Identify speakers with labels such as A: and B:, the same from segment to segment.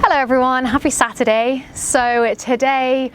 A: Hello everyone, happy Saturday. So today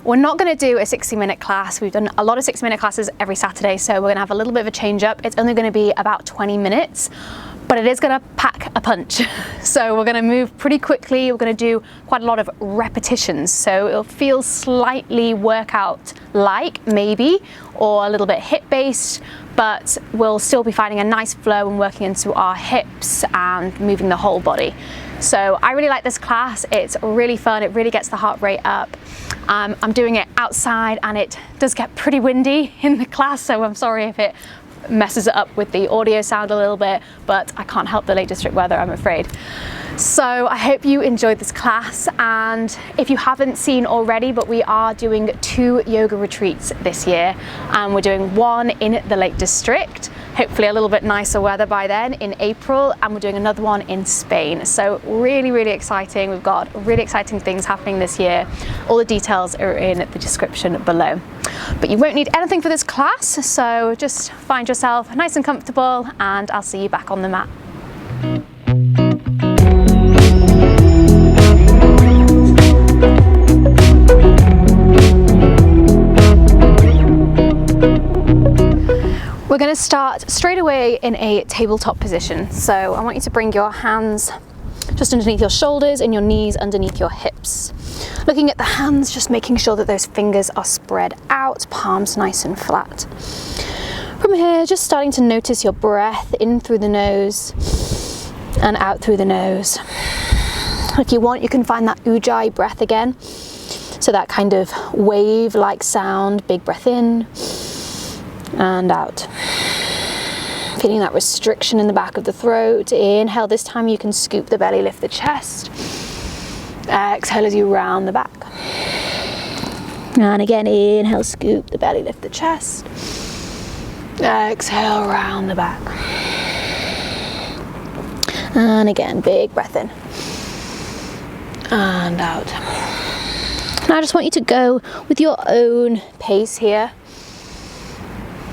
A: we're not going to do a 60-minute class. We've done a lot of 60-minute classes every Saturday, so we're going to have a little bit of a change up. It's only going to be about 20 minutes, but it is going to pack a punch. So we're going to move pretty quickly. We're going to do quite a lot of repetitions, so it'll feel slightly workout-like maybe, or a little bit hip-based, but we'll still be finding a nice flow and working into our hips and moving the whole body. So I really like this class. It's really fun. It really gets the heart rate up. I'm doing it outside and it does get pretty windy in the class, so I'm sorry if it messes it up with the audio sound a little bit, but I can't help the Lake District weather, I'm afraid. So I hope you enjoyed this class, and if you haven't seen already, but we are doing 2 yoga retreats this year, and we're doing one in the Lake District, hopefully a little bit nicer weather by then in April, and we're doing another one in Spain. So really exciting. We've got really exciting things happening this year. All the details are in the description below. But you won't need anything for this class, so just find yourself nice and comfortable, and I'll see you back on the mat. We're going to start straight away in a tabletop position. So I want you to bring your hands just underneath your shoulders and your knees underneath your hips. Looking at the hands, just making sure that those fingers are spread out, palms nice and flat. From here, just starting to notice your breath in through the nose and out through the nose. If you want, you can find that ujjayi breath again. So that kind of wave-like sound, big breath in and out. Feeling that restriction in the back of the throat. Inhale, this time you can scoop the belly, lift the chest. Exhale as you round the back. And again, inhale, scoop the belly, lift the chest. Exhale, round the back. And again, big breath in and out. Now I just want you to go with your own pace here.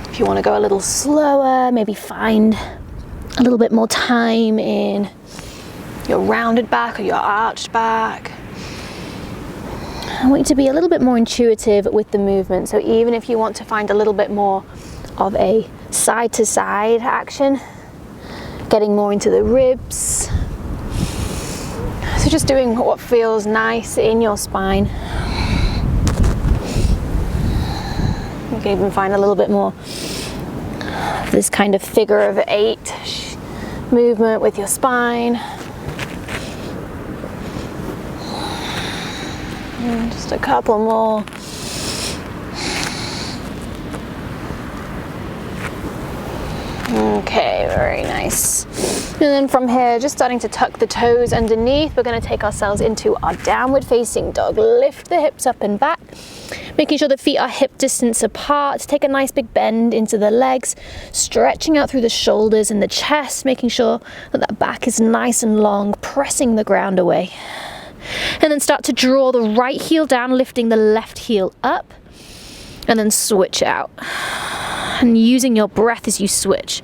A: If you want to go a little slower, maybe find a little bit more time in your rounded back or your arched back. I want you to be a little bit more intuitive with the movement. So even if you want to find a little bit more of a side to side action, getting more into the ribs. So just doing what feels nice in your spine. You can even find a little bit more of this kind of figure of 8 movement with your spine. And just a couple more. Okay, very nice. And then from here, just starting to tuck the toes underneath, we're going to take ourselves into our downward facing dog. Lift the hips up and back, making sure the feet are hip distance apart. Take a nice big bend into the legs, stretching out through the shoulders and the chest, making sure that that back is nice and long, pressing the ground away. And then start to draw the right heel down, lifting the left heel up, and then switch out. And using your breath as you switch.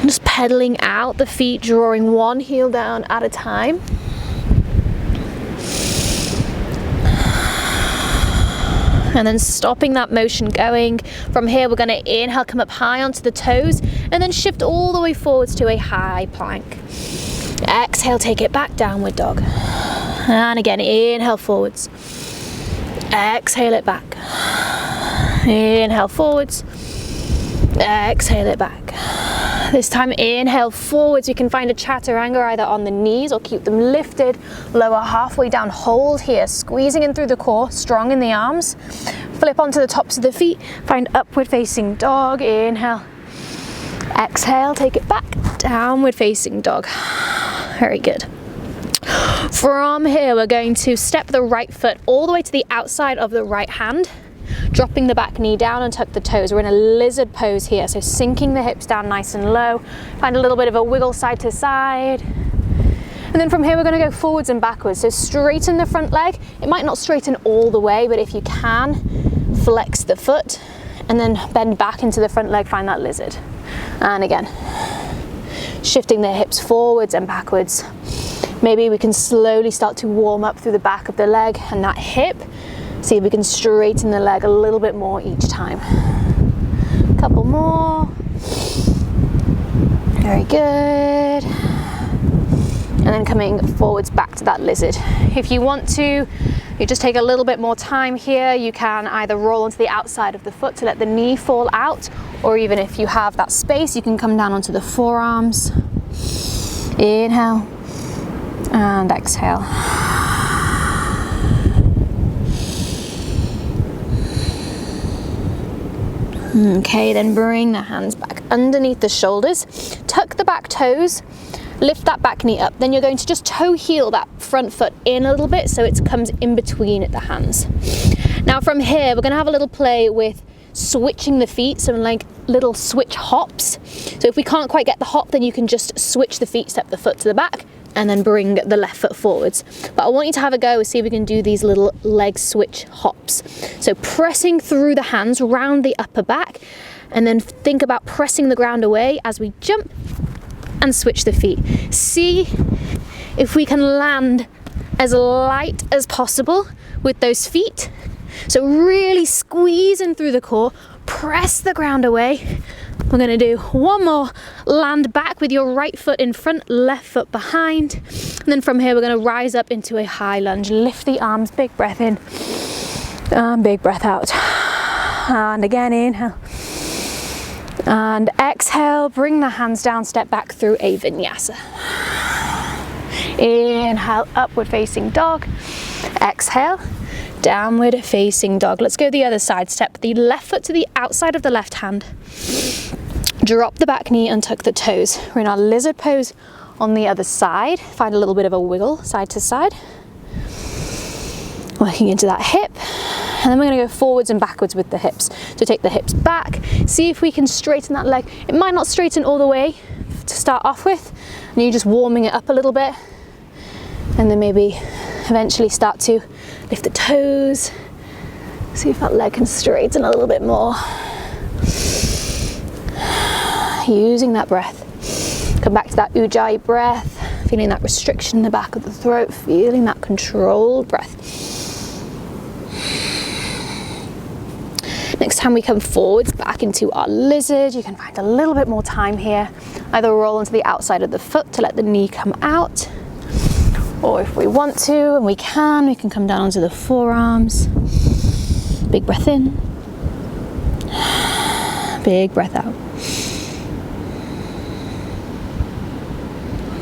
A: Just pedaling out the feet, drawing one heel down at a time. And then stopping that motion going. From here, we're going to inhale, come up high onto the toes, and then shift all the way forwards to a high plank. Exhale, take it back, downward dog. And again, inhale forwards. Exhale it back. Inhale forwards. Exhale it back. This time, inhale forwards. You can find a chaturanga either on the knees or keep them lifted. Lower halfway down, hold here, squeezing in through the core, strong in the arms. Flip onto the tops of the feet. Find upward facing dog. Inhale. Exhale, take it back. Downward facing dog. Very good. From here, we're going to step the right foot all the way to the outside of the right hand, dropping the back knee down and tuck the toes. We're in a lizard pose here, so sinking the hips down nice and low. Find a little bit of a wiggle side to side. And then from here, we're going to go forwards and backwards. So straighten the front leg. It might not straighten all the way, but if you can, flex the foot and then bend back into the front leg, find that lizard. And again, shifting the hips forwards and backwards. Maybe we can slowly start to warm up through the back of the leg and that hip. See if we can straighten the leg a little bit more each time. Couple more. Very good. And then coming forwards back to that lizard. If you want to, you just take a little bit more time here. You can either roll onto the outside of the foot to let the knee fall out, or even if you have that space, you can come down onto the forearms. Inhale and exhale. Okay, then bring the hands back underneath the shoulders, tuck the back toes, lift that back knee up. Then you're going to just toe heel that front foot in a little bit so it comes in between the hands. Now from here, we're going to have a little play with switching the feet, so like little switch hops. So if we can't quite get the hop, then you can just switch the feet, step the foot to the back, and then bring the left foot forwards. But I want you to have a go and see if we can do these little leg switch hops. So pressing through the hands round the upper back, and then think about pressing the ground away as we jump and switch the feet. See if we can land as light as possible with those feet. So really squeeze in through the core, press the ground away. We're going to do one more, land back with your right foot in front, left foot behind. And then from here, we're going to rise up into a high lunge. Lift the arms, big breath in, and big breath out. And again, inhale. And exhale, bring the hands down, step back through a vinyasa. Inhale, upward facing dog. Exhale, downward facing dog. Let's go the other side. Step the left foot to the outside of the left hand. Drop the back knee and tuck the toes. We're in our lizard pose on the other side. Find a little bit of a wiggle side to side. Working into that hip. And then we're going to go forwards and backwards with the hips. So take the hips back. See if we can straighten that leg. It might not straighten all the way to start off with. And you're just warming it up a little bit. And then maybe eventually start to lift the toes. See if that leg can straighten a little bit more. Using that breath. Come back to that Ujjayi breath. Feeling that restriction in the back of the throat. Feeling that controlled breath. Next time we come forwards back into our lizard, you can find a little bit more time here. Either roll onto the outside of the foot to let the knee come out. Or if we want to, and we can come down onto the forearms. Big breath in. Big breath out.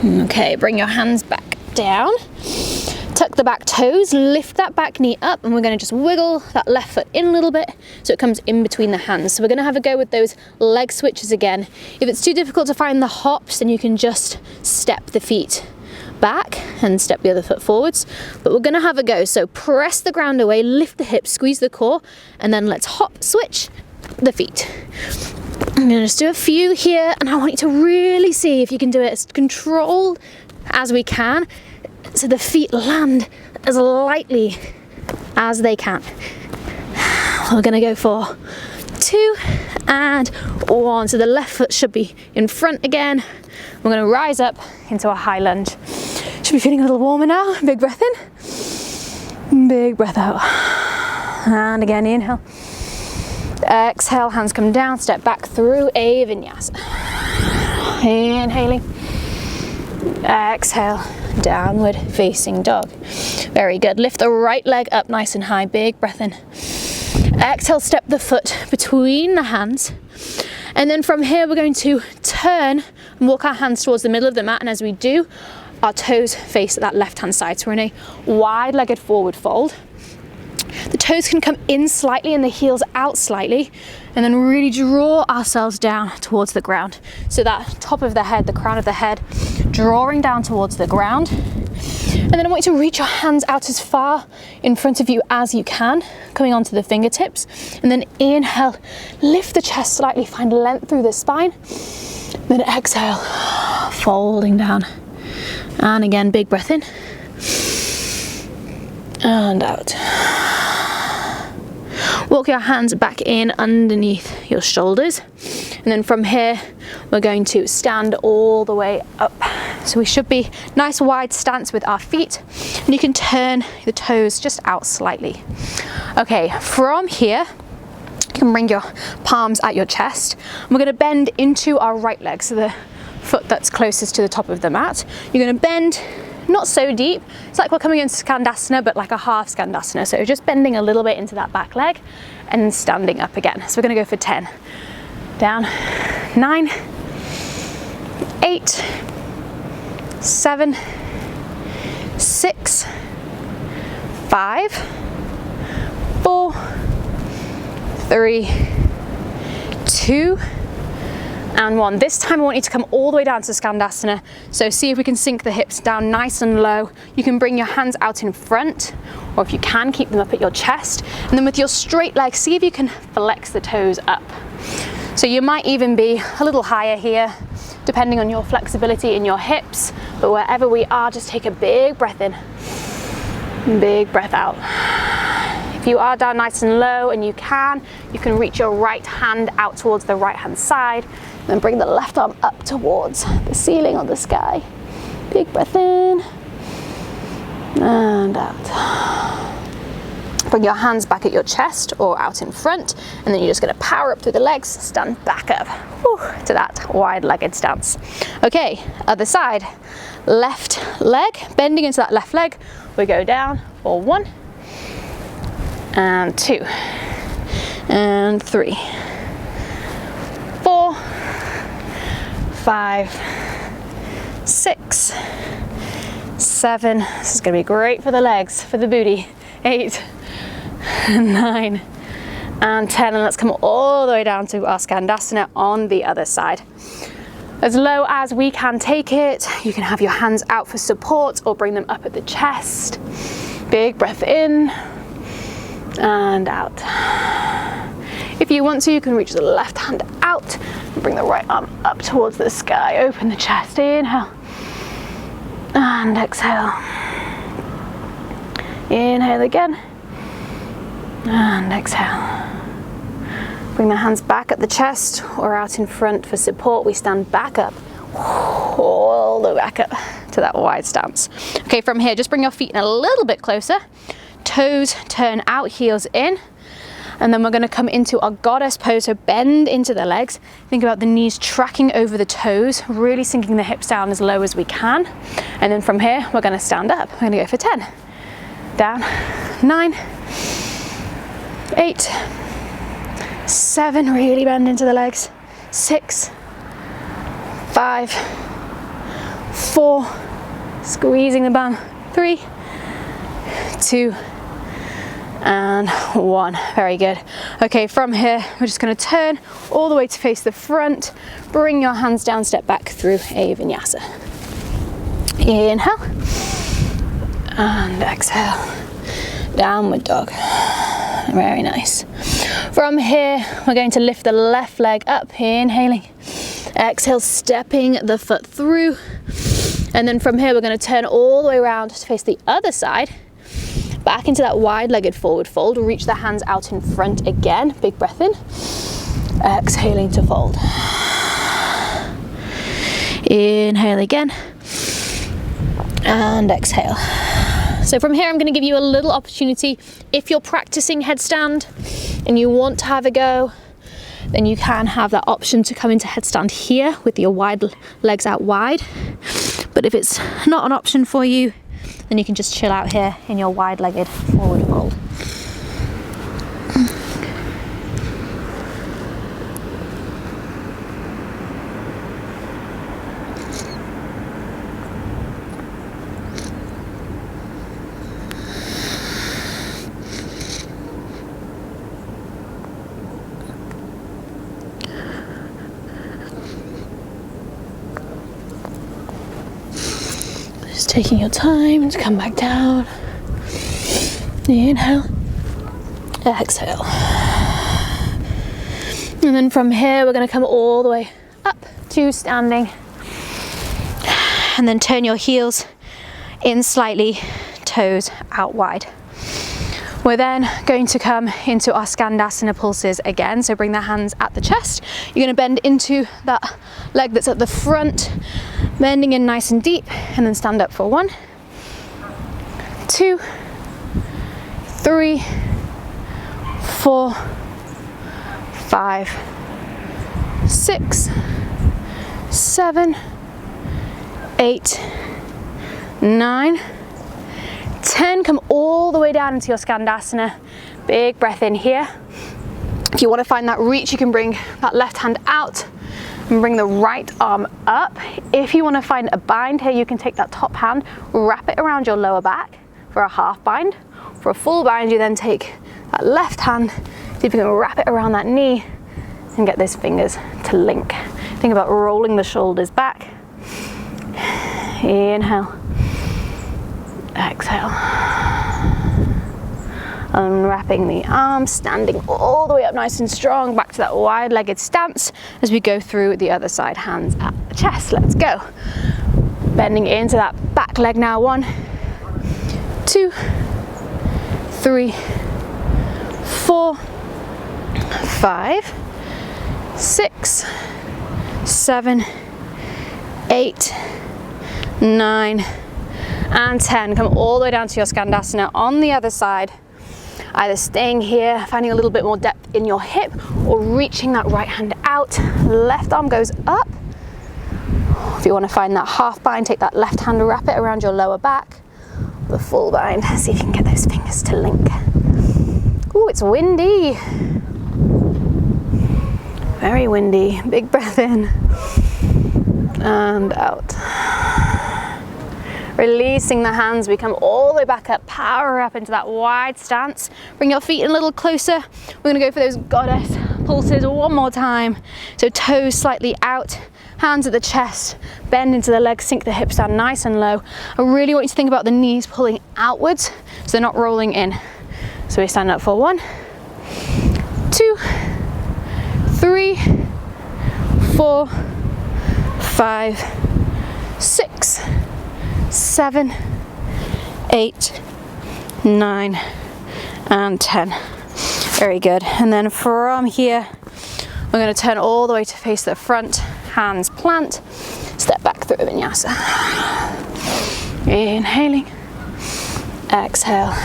A: Okay, bring your hands back down. Tuck the back toes, lift that back knee up, and we're going to just wiggle that left foot in a little bit so it comes in between the hands. So we're going to have a go with those leg switches again. If it's too difficult to find the hops, then you can just step the feet back and step the other foot forwards. But we're going to have a go. So press the ground away, lift the hips, squeeze the core, and then let's hop, switch the feet. I'm going to just do a few here, and I want you to really see if you can do it as controlled as we can. So the feet land as lightly as they can. We're going to go for 2 and 1. So the left foot should be in front again. We're going to rise up into a high lunge. Should be feeling a little warmer now. Big breath in. Big breath out. And again, inhale. Exhale, hands come down, step back through a vinyasa. Inhaling. Exhale, downward facing dog. Very good. Lift the right leg up nice and high. Big breath in. Exhale, step the foot between the hands. And then from here, we're going to turn and walk our hands towards the middle of the mat. And as we do, our toes face that left-hand side. So we're in a wide-legged forward fold. The toes can come in slightly and the heels out slightly, and then really draw ourselves down towards the ground. So that top of the head, the crown of the head, drawing down towards the ground. And then I want you to reach your hands out as far in front of you as you can, coming onto the fingertips. And then inhale, lift the chest slightly, find length through the spine. Then exhale, folding down. And again, big breath in. And out. Walk your hands back in underneath your shoulders. And then from here, we're going to stand all the way up. So we should be nice wide stance with our feet, and you can turn the toes just out slightly. Okay, from here, you can bring your palms at your chest. And we're going to bend into our right leg, so the foot that's closest to the top of the mat. You're going to bend not so deep. It's like we're coming into Skandasana, but like a half Skandasana. So just bending a little bit into that back leg and standing up again. So we're going to go for 10. Down, 9, 8, 7, 6, 5, 4, 3, 2, and 1. This time I want you to come all the way down to Skandasana. So see if we can sink the hips down nice and low. You can bring your hands out in front, or if you can, keep them up at your chest. And then with your straight leg, see if you can flex the toes up. So you might even be a little higher here, depending on your flexibility in your hips. But wherever we are, just take a big breath in, big breath out. If you are down nice and low and you can reach your right hand out towards the right hand side, and then bring the left arm up towards the ceiling or the sky. Big breath in and out. Bring your hands back at your chest or out in front, and then you're just going to power up through the legs, stand back up to that wide-legged stance. Okay, other side. Left leg, bending into that left leg. We go down for 1 and 2 and 3, 4, 5, 6, 7. This is going to be great for the legs, for the booty. 8, 9 and 10, and let's come all the way down to our Skandasana on the other side. As low as we can take it. You can have your hands out for support or bring them up at the chest. Big breath in and out. If you want to, you can reach the left hand out and bring the right arm up towards the sky. Open the chest, inhale and exhale. Inhale again and exhale. Bring the hands back at the chest or out in front for support. We stand back up, all the way back up to that wide stance. Okay, from here, just bring your feet in a little bit closer. Toes turn out, heels in. And then we're going to come into our goddess pose, so bend into the legs. Think about the knees tracking over the toes, really sinking the hips down as low as we can. And then from here, we're going to stand up. We're going to go for 10. Down, 9, 8, 7, really bend into the legs. 6, 5, 4, squeezing the bum. 3, 2, and 1. Very good. Okay, from here, we're just going to turn all the way to face the front. Bring your hands down, step back through a vinyasa. Inhale and exhale. Downward dog. Very nice. From here, we're going to lift the left leg up, inhaling. Exhale, stepping the foot through. And then from here, we're going to turn all the way around to face the other side. Back into that wide-legged forward fold. Reach the hands out in front again. Big breath in. Exhaling to fold. Inhale again. And exhale. So from here, I'm going to give you a little opportunity. If you're practicing headstand and you want to have a go, then you can have that option to come into headstand here with your wide legs out wide. But if it's not an option for you, then you can just chill out here in your wide-legged forward fold. Just taking your time to come back down. Inhale, exhale. And then from here, we're going to come all the way up to standing. And then turn your heels in slightly, toes out wide. We're then going to come into our Skandasana pulses again. So bring the hands at the chest. You're going to bend into that leg that's at the front. Bending in nice and deep, and then stand up for 1, 2, 3, 4, 5, 6, 7, 8, 9, 10. Come all the way down into your Skandasana. Big breath in here. If you want to find that reach, you can bring that left hand out and bring the right arm up. If you want to find a bind here, you can take that top hand, wrap it around your lower back for a half bind. For a full bind, you then take that left hand, see if you can wrap it around that knee and get those fingers to link. Think about rolling the shoulders back. Inhale, exhale. Unwrapping the arms, standing all the way up nice and strong, back to that wide-legged stance as we go through the other side, hands at the chest. Let's go. Bending into that back leg now. 1, 2, 3, 4, 5, 6, 7, 8, 9, and 10. Come all the way down to your Skandasana on the other side. Either staying here, finding a little bit more depth in your hip, or reaching that right hand out. Left arm goes up. If you want to find that half bind, take that left hand, wrap it around your lower back. The full bind, see if you can get those fingers to link. Ooh, it's windy. Very windy. Big breath in and out. Releasing the hands, we come all the way back up, power up into that wide stance. Bring your feet in a little closer. We're gonna go for those goddess pulses one more time. So toes slightly out, hands at the chest, bend into the legs, sink the hips down nice and low. I really want you to think about the knees pulling outwards so they're not rolling in. So we stand up for 1, 2, 3, 4, 5, 6, 7, 8, 9, and 10. Very good. And then from here, we're going to turn all the way to face the front, hands plant, step back through vinyasa. Inhaling, exhale,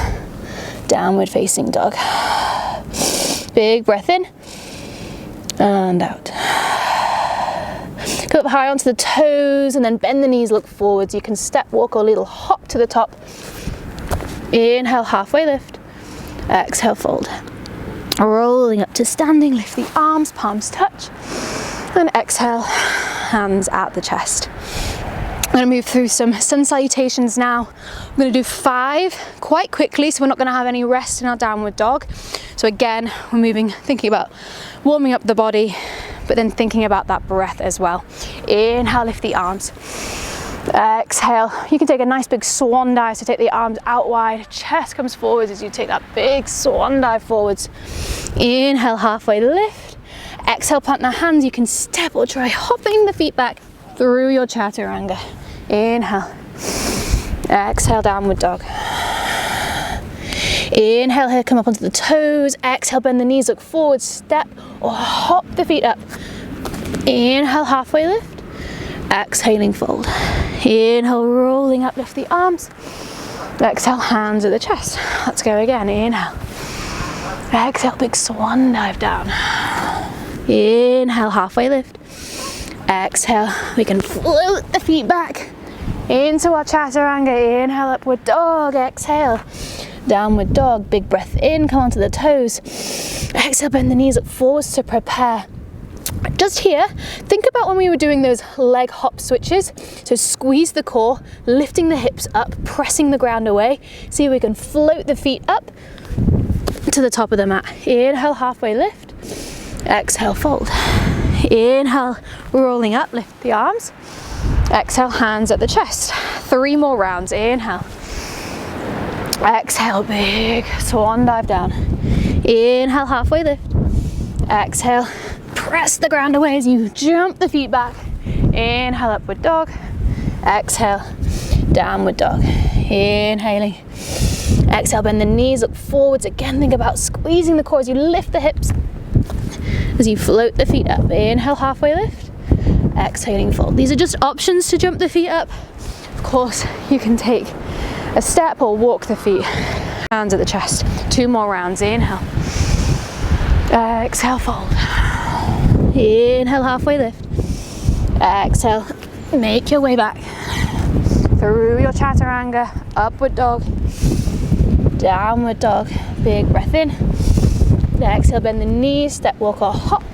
A: downward facing dog. Big breath in and out. Go up high onto the toes and then bend the knees, look forwards. You can step, walk, or a little hop to the top. Inhale, halfway lift. Exhale, fold. Rolling up to standing, lift the arms, palms touch. And exhale, hands at the chest. I'm going to move through some sun salutations now. I'm going to do 5 quite quickly, so we're not going to have any rest in our downward dog. So again, we're moving, thinking about warming up the body, but then thinking about that breath as well. Inhale, lift the arms. Exhale, you can take a nice big swan dive, so take the arms out wide, chest comes forwards as you take that big swan dive forwards. Inhale, halfway lift. Exhale, plant the hands. You can step or try hopping the feet back through your chaturanga. Inhale. Exhale, downward dog. Inhale here, come up onto the toes. Exhale, bend the knees, look forward, step or hop the feet up. Inhale, halfway lift. Exhaling, fold. Inhale, rolling up, lift the arms. Exhale, hands at the chest. Let's go again. Inhale. Exhale, big swan dive down. Inhale, halfway lift. Exhale, we can float the feet back into our chaturanga. Inhale, upward dog. Exhale, downward dog. Big breath in, come onto the toes. Exhale, bend the knees up forwards to prepare. Just here, think about when we were doing those leg hop switches. So squeeze the core, lifting the hips up, pressing the ground away. See if we can float the feet up to the top of the mat. Inhale, halfway lift. Exhale, fold. Inhale, rolling up, lift the arms. Exhale, hands at the chest. 3 more rounds. Inhale. Exhale, big swan dive down. Inhale, halfway lift. Exhale, press the ground away as you jump the feet back. Inhale, upward dog. Exhale, downward dog. Inhaling. Exhale, bend the knees, look forwards. Again, think about squeezing the core as you lift the hips. As you float the feet up. Inhale, halfway lift. exhaling, fold. These are just options to jump the feet up. Of course, you can take a step or walk the feet. Hands at the chest. 2 more rounds. Inhale. Exhale, fold. Inhale, halfway lift. Exhale, make your way back. Through your chaturanga, upward dog, downward dog. Big breath in. Exhale, bend the knees, step, walk or hop.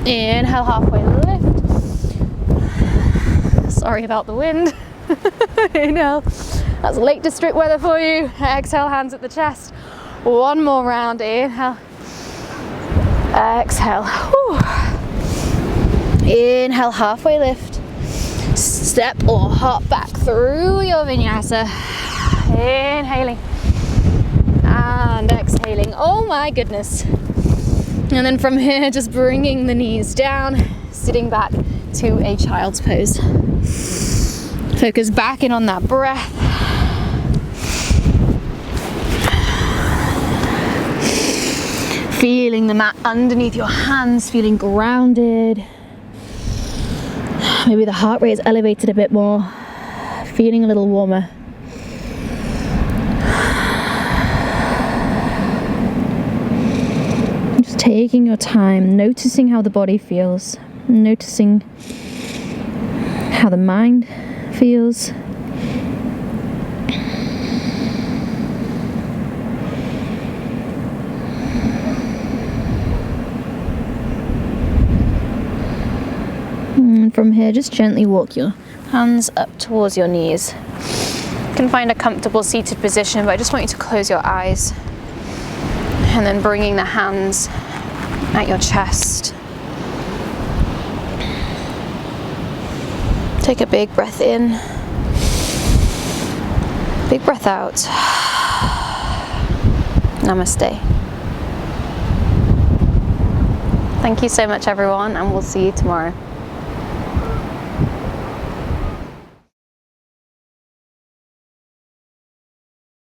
A: Inhale, halfway lift. Sorry about the wind. Inhale. That's Lake District weather for you. Exhale, hands at the chest. 1 more round. Inhale. Exhale. Whew. Inhale, halfway lift. Step or hop back through your vinyasa. Inhaling. And exhaling. Oh my goodness. And then from here, just bringing the knees down, sitting back to a child's pose. Focus back in on that breath. Feeling the mat underneath your hands, feeling grounded. Maybe the heart rate is elevated a bit more, feeling a little warmer. Just taking your time, noticing how the body feels, noticing how the mind feels. And from here, just gently walk your hands up towards your knees. You can find a comfortable seated position, but I just want you to close your eyes. And then bringing the hands at your chest. Take a big breath in. Big breath out. Namaste. Thank you so much, everyone, and we'll see you tomorrow.